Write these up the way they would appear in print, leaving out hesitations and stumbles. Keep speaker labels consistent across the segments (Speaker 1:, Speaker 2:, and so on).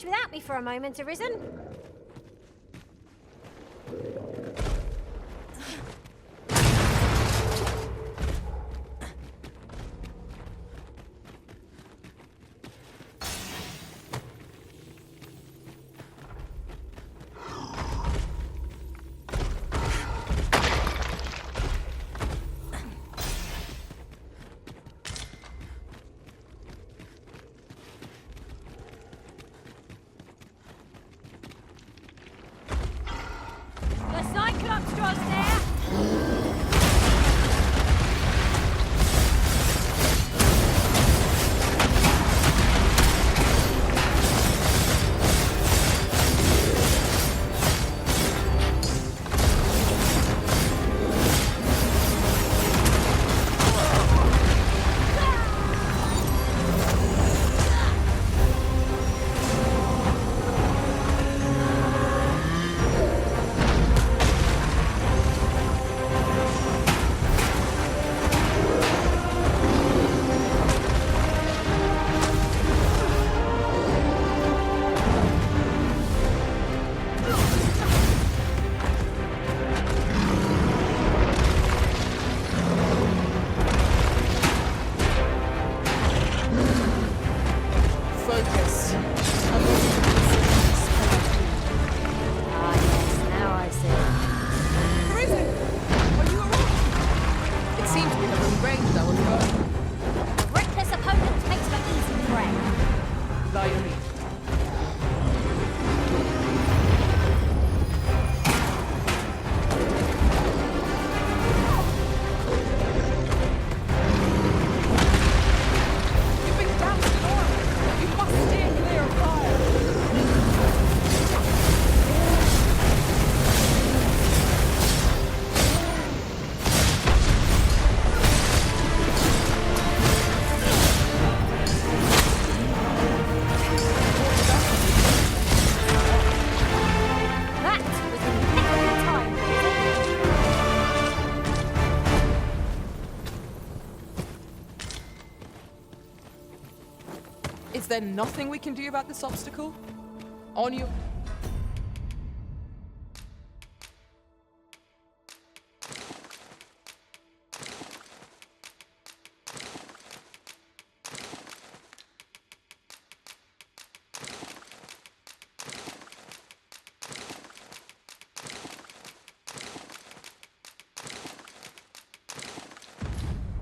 Speaker 1: Without me for a moment, Arisen.
Speaker 2: Is there nothing we can do about this obstacle? On your...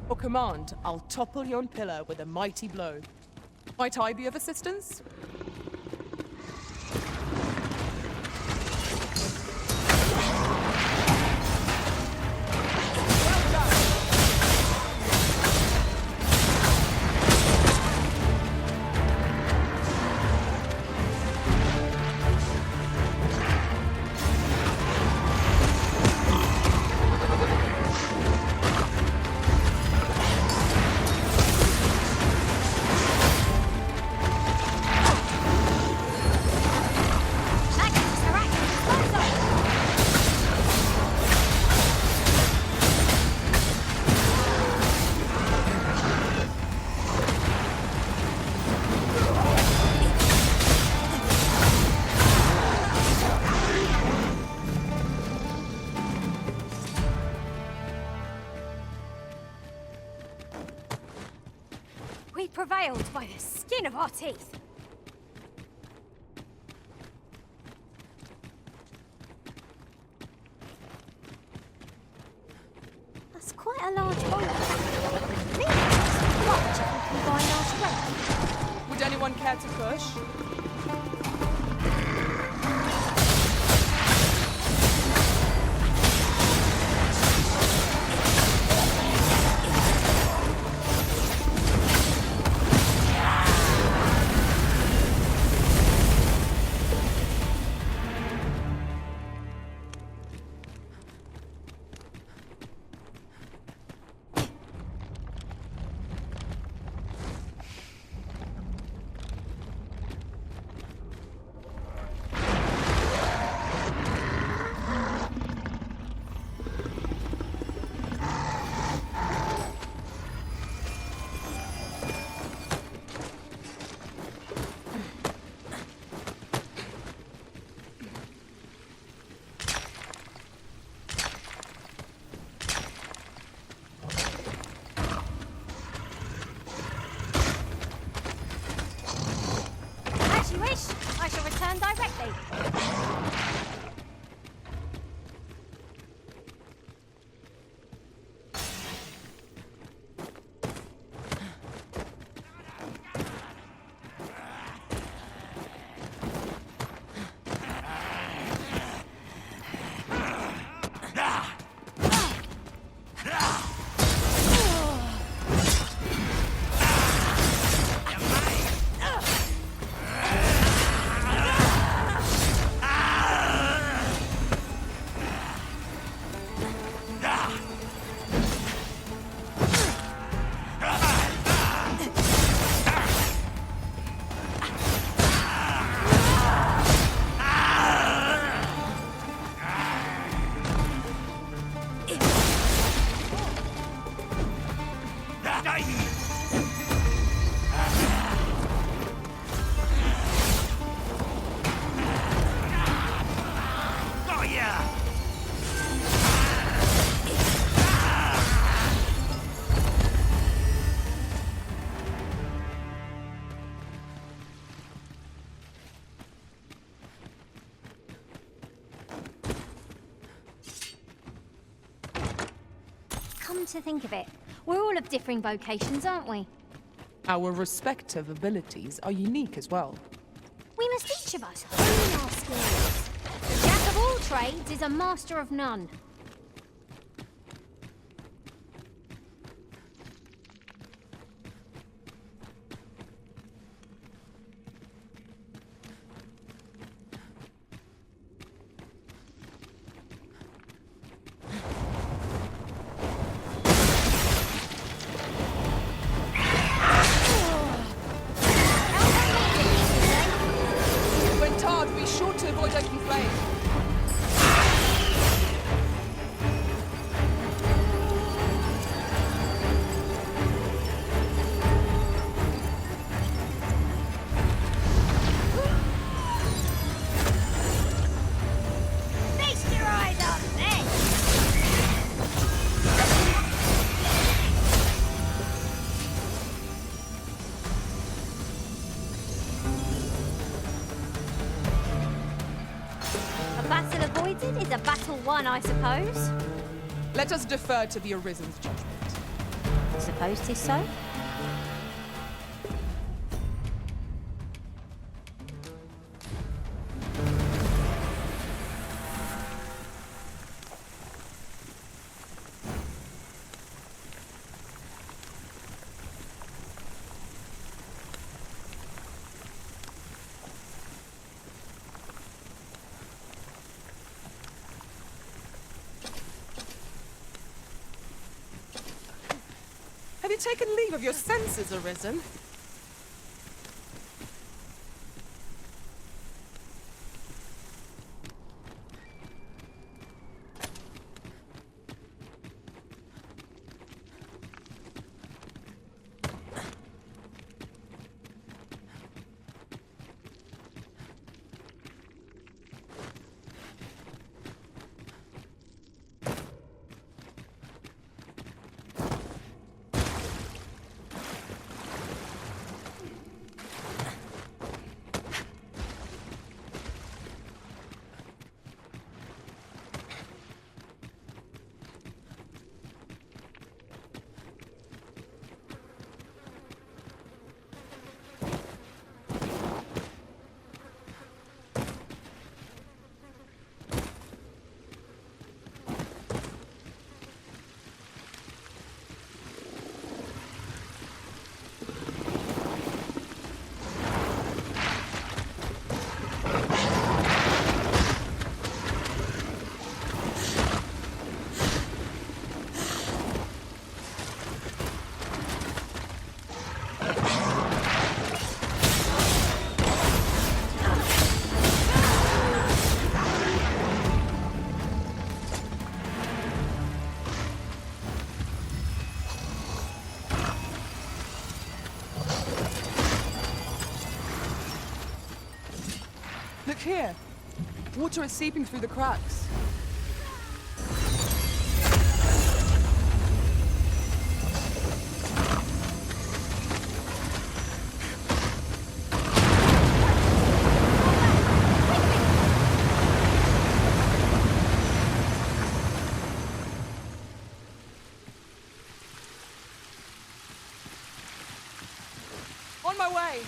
Speaker 2: For command, I'll topple yon pillar with a mighty blow. Might I be of assistance?
Speaker 1: We prevailed by the skin of our teeth. That's quite a large boulder. Maybe it's large if we combine our strength.
Speaker 2: Would anyone care to push?
Speaker 1: to think of it, we're all of differing vocations, aren't we?
Speaker 2: Our respective abilities are unique as well.
Speaker 1: We must each of us hone our skills. The jack of all trades is a master of none.
Speaker 2: When tarred, be sure to avoid open flame.
Speaker 1: Feast your eyes on this! A battle avoided is a battle won, I suppose.
Speaker 2: Let us defer to the Arisen's judgment.
Speaker 1: Suppose 'tis so.
Speaker 2: Have you taken leave of your senses, Arisen? Look here. Water is seeping through the cracks. On my way.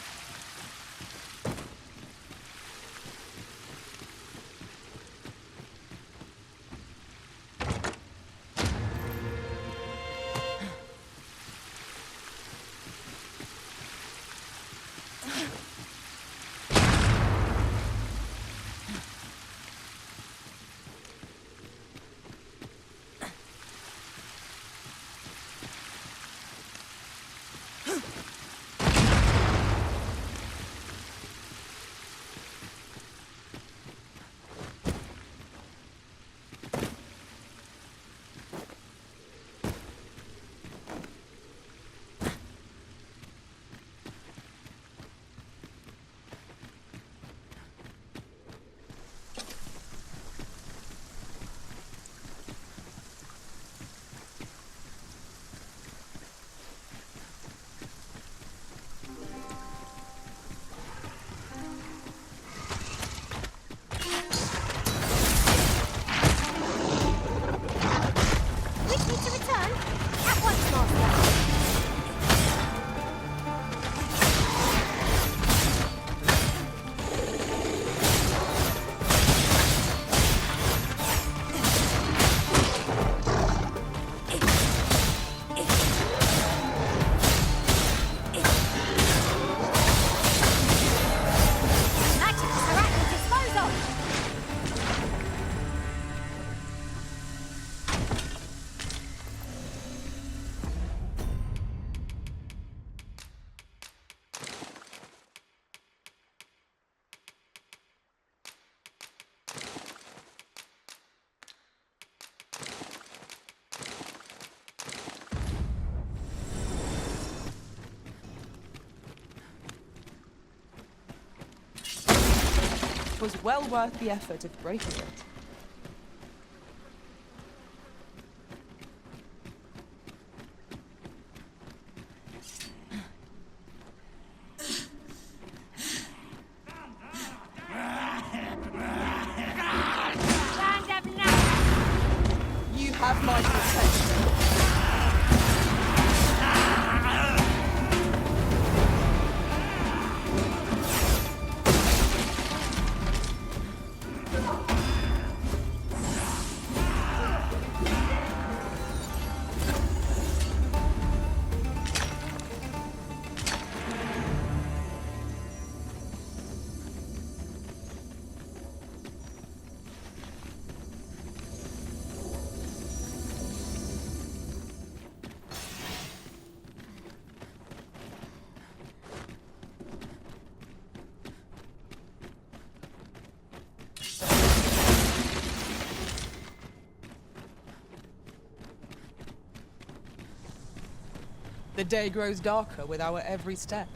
Speaker 2: 'Twas well worth the effort of breaking it. You have my protection. The day grows darker with our every step.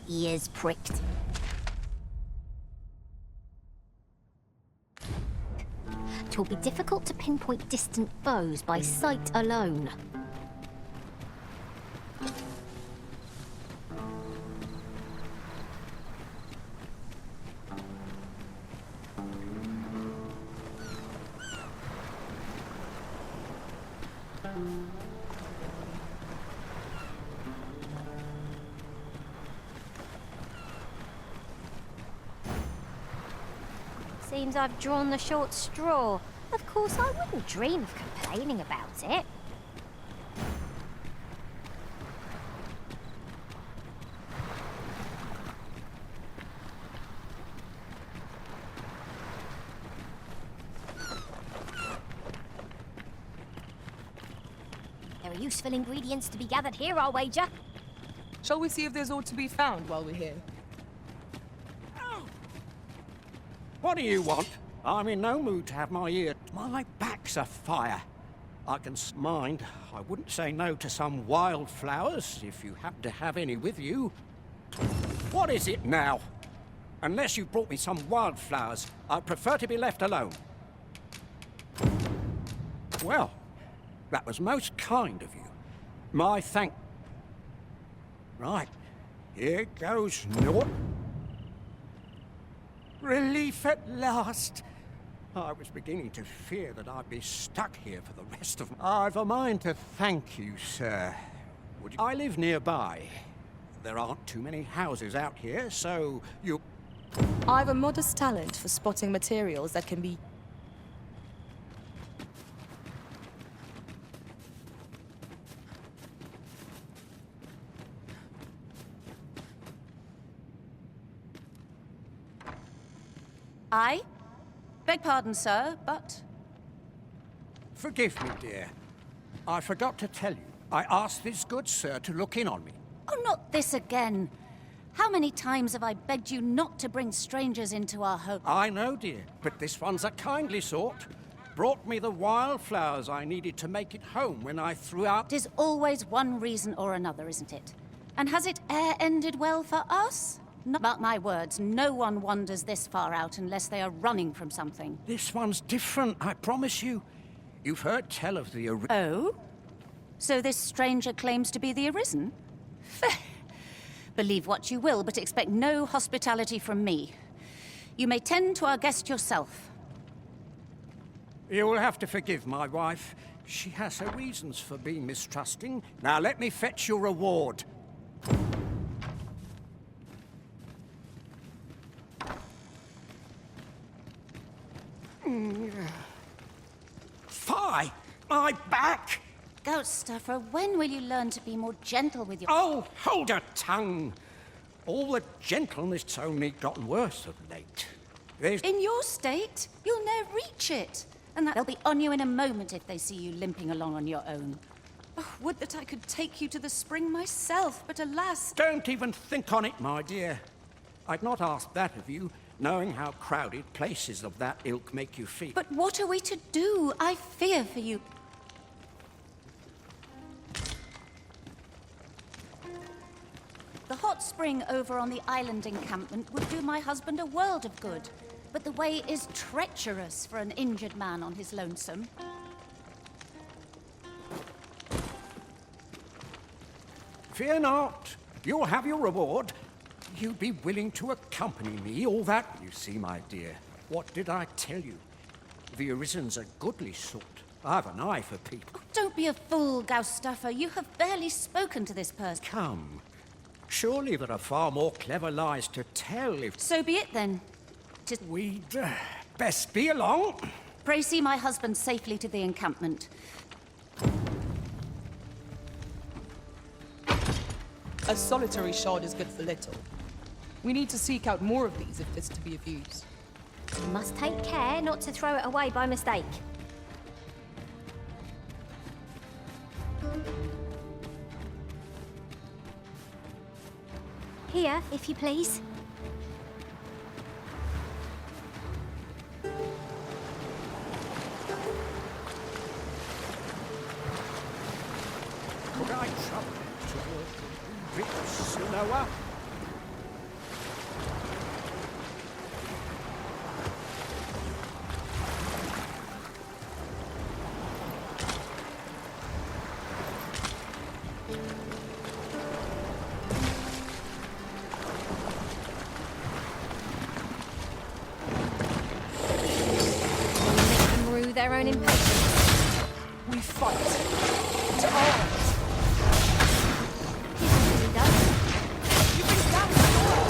Speaker 1: Ears pricked. It will be difficult to pinpoint distant foes by sight alone. Seems I've drawn the short straw. Of course, I wouldn't dream of complaining about it. There are useful ingredients to be gathered here, I'll wager.
Speaker 2: Shall we see if there's aught to be found while we're here?
Speaker 3: What do you want? I'm in no mood to have my ear. My back's afire. I can mind. I wouldn't say no to some wildflowers, if you happen to have any with you. What is it now? Unless you brought me some wildflowers, I'd prefer to be left alone. Well, that was most kind of you. My thank... Right, here goes naught. Relief at last. I was beginning to fear that I'd be stuck here for the rest of... I've a mind to thank you, sir. Would you... I live nearby. There aren't too many houses out here, so you...
Speaker 2: I've a modest talent for spotting materials that can be...
Speaker 4: I beg pardon, sir, but...
Speaker 3: Forgive me, dear. I forgot to tell you. I asked this good sir to look in on me.
Speaker 4: Oh, not this again. How many times have I begged you not to bring strangers into our home?
Speaker 3: I know, dear, but this one's a kindly sort. Brought me the wildflowers I needed to make it home when I threw out...
Speaker 4: It is always one reason or another, isn't it? And has it e'er ended well for us? Mark my words, no one wanders this far out unless they are running from something.
Speaker 3: This one's different, I promise you. You've heard tell of the...
Speaker 4: Oh? So this stranger claims to be the Arisen? Fair. Believe what you will, but expect no hospitality from me. You may tend to our guest yourself.
Speaker 3: You will have to forgive my wife. She has her reasons for being mistrusting. Now let me fetch your reward. Fie! My back!
Speaker 4: Ghost stuffer, when will you learn to be more gentle with your...
Speaker 3: Oh, hold your tongue! All the gentleness only gotten worse of late. There's...
Speaker 4: In your state, you'll ne'er reach it. And they'll be on you in a moment if they see you limping along on your own. Oh, would that I could take you to the spring myself, but alas...
Speaker 3: Don't even think on it, my dear. I'd not ask that of you, knowing how crowded places of that ilk make you feel.
Speaker 4: But what are we to do? I fear for you. The hot spring over on the island encampment would do my husband a world of good. but the way is treacherous for an injured man on his lonesome.
Speaker 3: Fear not. You'll have your reward. You'd be willing to accompany me, all that? You see, my dear, what did I tell you? The Arisen's a goodly sort. I've an eye for people.
Speaker 4: Don't be a fool, Gaustaffer. You have barely spoken to this person.
Speaker 3: Come. Surely there are far more clever lies to tell if...
Speaker 4: So be it then.
Speaker 3: We'd best be along.
Speaker 4: Pray see my husband safely to the encampment.
Speaker 2: A solitary shard is good for little. We need to seek out more of these if it's to be of use.
Speaker 1: You must take care not to throw it away by mistake. Here, if you please.
Speaker 3: Could I trouble you to work a bit slower?
Speaker 1: Through their own impatience.
Speaker 2: We fight. To arms!
Speaker 1: He does.
Speaker 2: You can stand the door!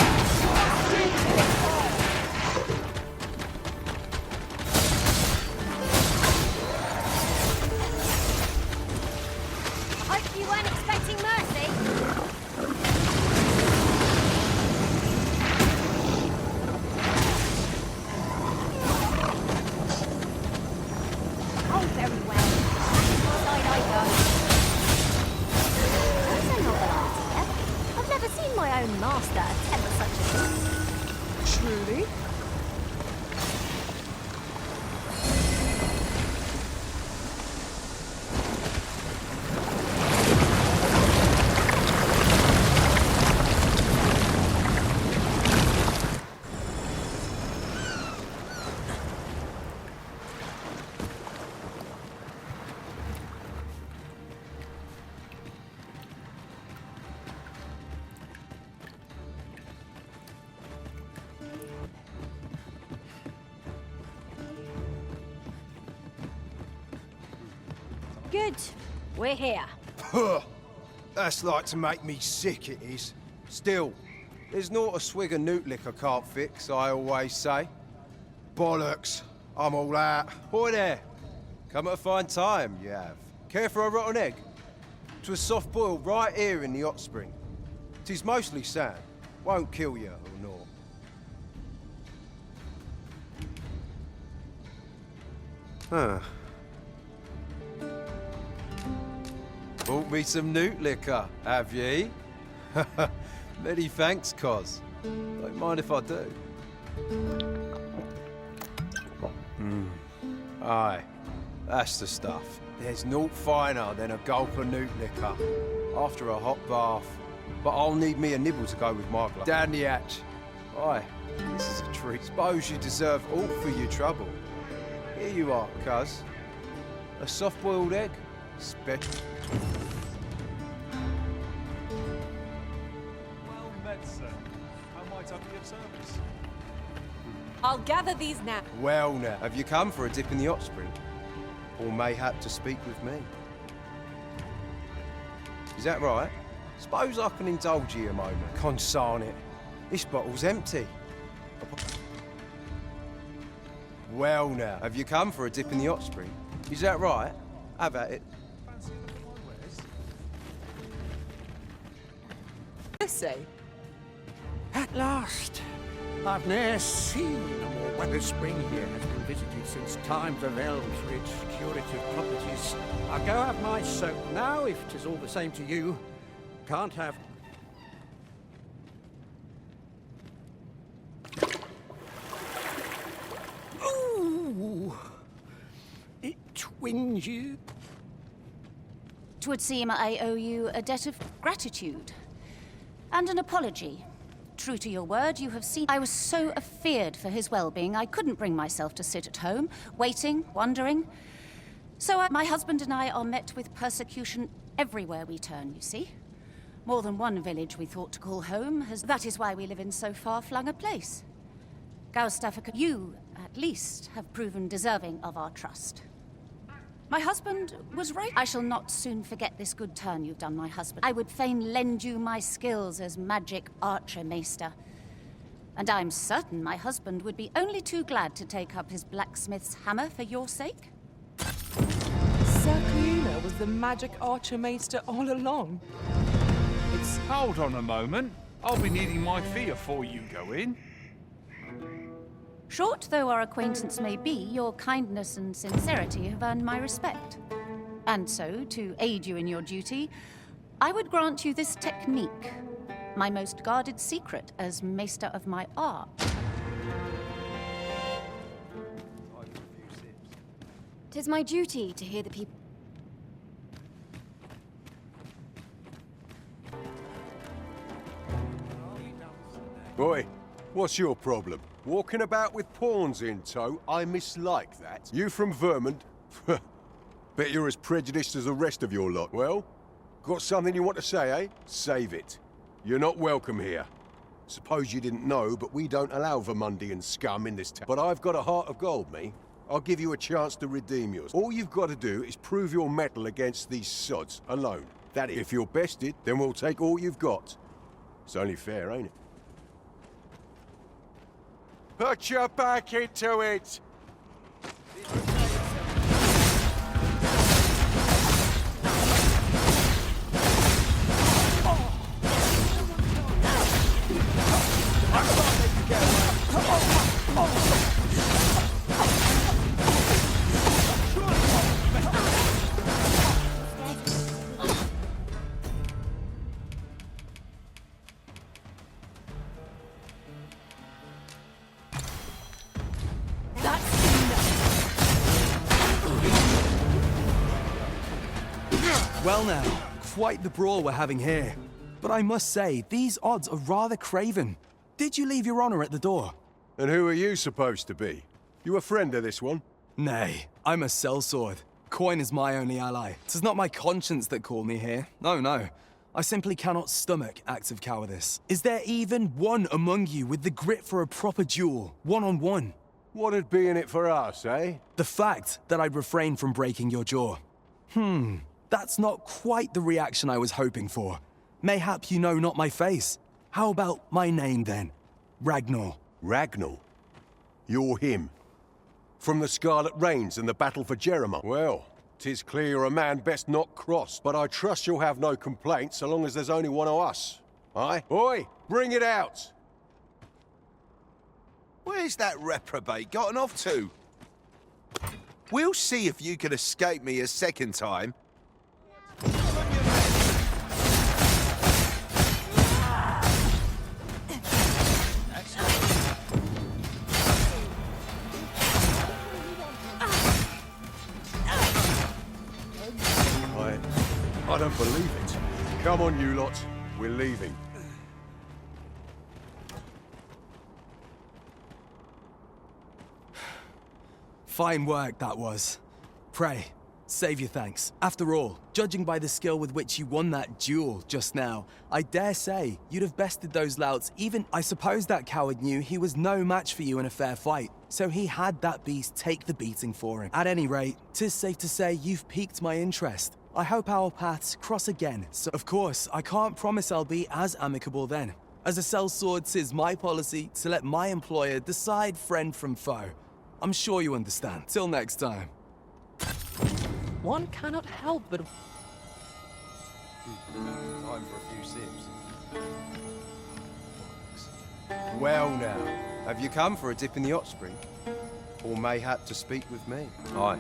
Speaker 1: I hope you weren't expecting mercy. Oh, very well. Side I go. That's a novel idea. I've never seen my own master attempt such a thing.
Speaker 2: Truly?
Speaker 1: Good. We're here.
Speaker 5: Huh. That's like to make me sick, it is. Still, there's not a swig of newt lick I can't fix, I always say. Bollocks. I'm all out. Boy there. Come at a fine time, you have. Care for a rotten egg? 'Twas soft boiled right here in the hot spring. 'Tis mostly sand. Won't kill you or naught. Huh. Bought me some newt liquor, have ye? Many thanks, Cos. Don't mind if I do. Aye, that's the stuff. There's naught finer than a gulp of newt liquor after a hot bath. But I'll need me a nibble to go with my glove. Down the hatch. Aye, this is a treat. Suppose you deserve all for your trouble. Here you are, Cuz. A soft-boiled egg. Special.
Speaker 6: Well met, sir. How might I be of service?
Speaker 2: I'll gather these now.
Speaker 5: Well now, have you come for a dip in the hot spring? Or mayhap to speak with me? Is that right? Suppose I can indulge you a moment. Consarn it. This bottle's empty. Well now, have you come for a dip in the hot spring? Is that right? Have at it.
Speaker 6: Fancy a look at my wares?
Speaker 2: This say?
Speaker 3: At last! I've ne'er seen a more weathered spring here has been visited since times of eld for its curative properties. I'll go have my soak now, if 'tis all the same to you. Can't have... Ooh! It twinges.
Speaker 4: 'Twould seem I owe you a debt of gratitude and an apology. True to your word, you have seen. I was so afeared for his well-being, I couldn't bring myself to sit at home, waiting, wondering. So my husband and I are met with persecution everywhere we turn, you see. More than one village we thought to call home, as that is why we live in so far-flung a place. Gaustafika, you, at least, have proven deserving of our trust. My husband was right. I shall not soon forget this good turn you've done, my husband. I would fain lend you my skills as magic archer maester. And I'm certain my husband would be only too glad to take up his blacksmith's hammer for your sake.
Speaker 2: Sir Cleaner was the magic archer maester all along.
Speaker 7: Hold on a moment. I'll be needing my fee before you go in.
Speaker 4: Short though our acquaintance may be, your kindness and sincerity have earned my respect. And so, to aid you in your duty, I would grant you this technique, my most guarded secret as maester of my art.
Speaker 1: 'Tis my duty to hear the people.
Speaker 5: Boy, what's your problem? Walking about with pawns in tow? I mislike that. You from Vermund? Bet you're as prejudiced as the rest of your lot. Well, got something you want to say, eh? Save it. You're not welcome here. Suppose you didn't know, but we don't allow Vermundian scum in this town. But I've got a heart of gold, me. I'll give you a chance to redeem yours. All you've got to do is prove your mettle against these sods, alone. That is, if you're bested, then we'll take all you've got. It's only fair, ain't it? Put your back into it!
Speaker 8: Well now, quite the brawl we're having here. But I must say, these odds are rather craven. Did you leave your honor at the door?
Speaker 5: And who are you supposed to be? You a friend of this one?
Speaker 8: Nay, I'm a sellsword. Coin is my only ally. 'Tis not my conscience that called me here. No. I simply cannot stomach acts of cowardice. Is there even one among you with the grit for a proper duel, one-on-one?
Speaker 5: What'd be in it for us, eh?
Speaker 8: The fact that I'd refrain from breaking your jaw. That's not quite the reaction I was hoping for. Mayhap you know not my face. How about my name, then? Ragnar.
Speaker 5: Ragnar? You're him. From the Scarlet Rains and the battle for Jeremiah. Well, 'tis clear you're a man best not crossed, but I trust you'll have no complaints so long as there's only one of us. Aye? Oi, bring it out!
Speaker 9: Where's that reprobate gotten off to? We'll see if you can escape me a second time.
Speaker 5: I don't believe it. Come on, you lot. We're leaving.
Speaker 8: Fine work, that was. Pray, save your thanks. After all, judging by the skill with which you won that duel just now, I dare say you'd have bested those louts even... I suppose that coward knew he was no match for you in a fair fight, so he had that beast take the beating for him. At any rate, 'tis safe to say you've piqued my interest. I hope our paths cross again, so of course, I can't promise I'll be as amicable then. As a sellsword, 'tis my policy to let my employer decide friend from foe. I'm sure you understand. Till next time.
Speaker 2: One cannot help but...
Speaker 5: Time for a few sips. Well now, have you come for a dip in the hot spring? Or mayhap to speak with me?
Speaker 9: Aye.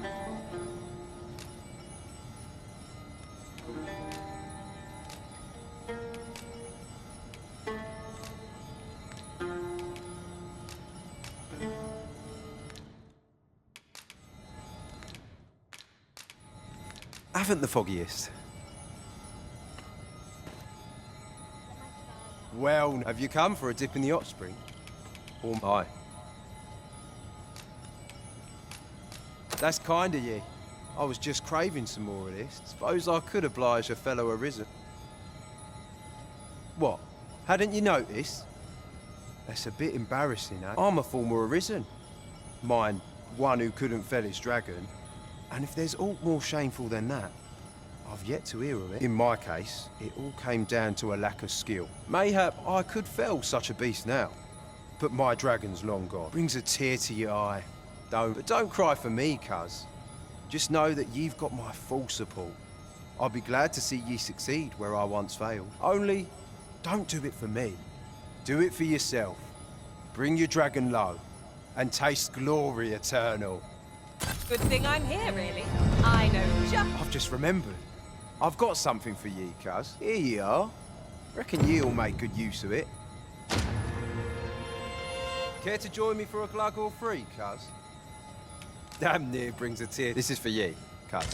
Speaker 5: Haven't the foggiest. Well, have you come for a dip in the hot spring? Or aye. That's kind of ye. I was just craving some more of this. Suppose I could oblige a fellow Arisen. What? Hadn't you noticed? That's a bit embarrassing, eh? I'm a former Arisen. Mine, one who couldn't fell his dragon. And if there's aught more shameful than that, I've yet to hear of it. In my case, it all came down to a lack of skill. Mayhap I could fell such a beast now, but my dragon's long gone. Brings a tear to your eye. But don't cry for me, cuz. Just know that you've got my full support. I'll be glad to see ye succeed where I once failed. Only, don't do it for me. Do it for yourself. Bring your dragon low, and taste glory eternal.
Speaker 10: Good thing I'm here, really. I know just...
Speaker 5: I've just remembered. I've got something for ye, cuz. Here ye are. Reckon ye'll make good use of it. Care to join me for a glug or three, cuz? Damn near brings a tear. This is for ye, cuz.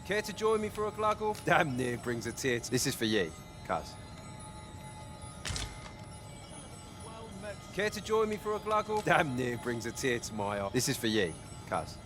Speaker 5: Care to join me for a glug or... Damn near brings a tear. This is for ye, cuz. Care to join me for a glug or... Damn near brings a tear to my eye. This is for ye, cuz.